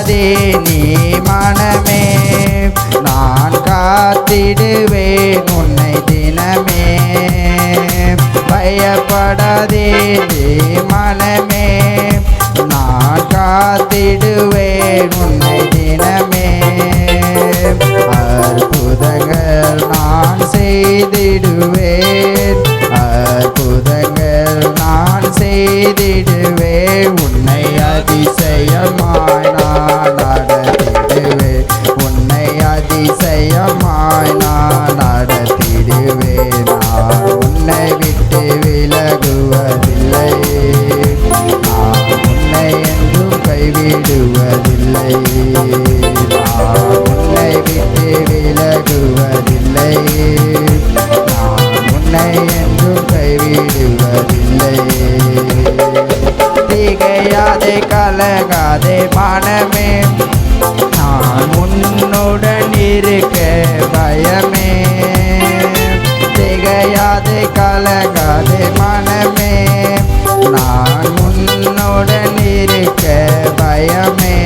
பயப்படாதே நீ மனமே, நான் காத்திடுவேன் உன்னை தினமே. பயப்படாதே நீ மனமே, நான் காத்திடுவேன் உன்னை தினமே. அற்புதங்கள் நான் செய்திடுவேன், அற்புதங்கள் நான் செய்திடுவேன். உன்னை அதிசயமாய் நான் நடத்திடுவேன், உன்னை அதிசயமாய் நான் நடத்திடுவேன். நான் உன்னை விட்டு விலகுவதில்லை, நான் உன்னை என்றும் கைவிடுவதில்லை. நான் உன்னை விட்டு விலகுவதில்லை, நான் உன்னை என்றும் கைவிடுவதில்லை. திகையாதே கலங்காதே மனமே, நான் உன்னுடன் இருக்க பயமே. திகையாதே கலங்காதே மனமே, நான் உன்னுடன் இருக்க பயமே.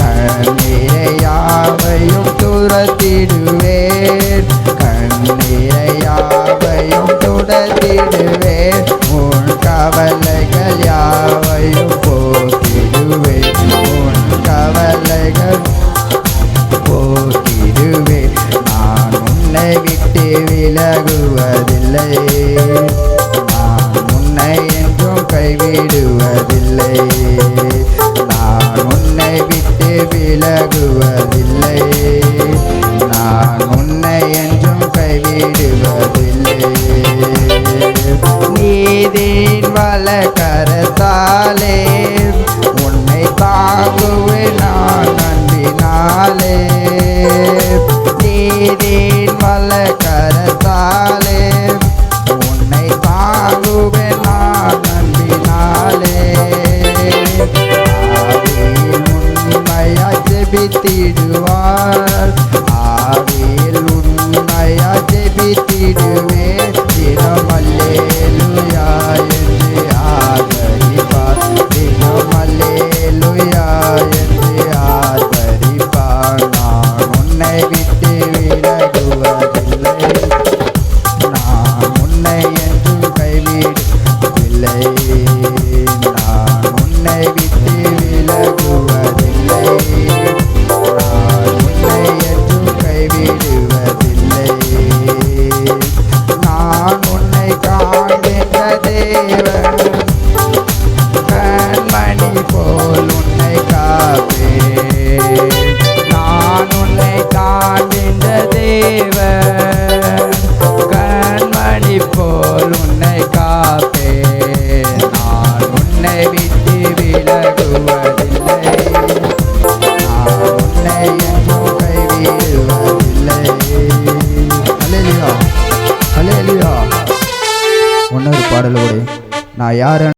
கண்ணீரை யாவையும் துரத்திடுவேன், கண்ணீரை யாவையும் துரத்திடுவேன். உன் கவலைகள் யாவையும் போக்கிடுவேன், உன் கவலைகள் போக்கிடுவேன். நான் உன்னை விட்டு விலகுவதில்லை, நான் உன்னை என்றும் கைவிடுவதில்லை. நான் உன்னை விட்டு விலகுவதில்லை, நான் உன்னை என்றும் கைவிடுவதில்லை. நீதின் வலக்கரத்தாலே உன்னை தாங்குவேன் நான் அன்பினாலே. நீதின் வலக்கரத்தாலே உன்னை தாங்குவேன் நான் அன்பினாலே. ஆவியில் உண்மையாய் ஜெபித்திடுவார், ஆவியில் உண்மையாய் ஜெபித்திடுவேன். தினம் அல்லேலூயா என்று ஆதரிப்பார், தினம் அல்லேலூயா என்று ஆதரிப்பார். நான் உன்னை விட்டு விலகுவதில்லை, நான் உன்னை என்றும் கைவிடவில்லை. நான் உன்னை விட்டு விலகுவதில்லை, நான் உன்னை என்றும் கைவிடுவதில்லை. நான் உன்னை காண்கின்ற தேவன், கண்மணி போல் உன்னை காப்பேன். நான் உன்னை காண்கின்ற தேவன், கண்மணி போல் உன்னை காப்பேன். நான் உன்னை விட்டு விலகுவதில்லை, நான் உன்னை என்றும் கைவிடுவதில்லை. அல்லேலூயா, அல்லேலூயா. இன்னொரு பாடலோடு நான் யார்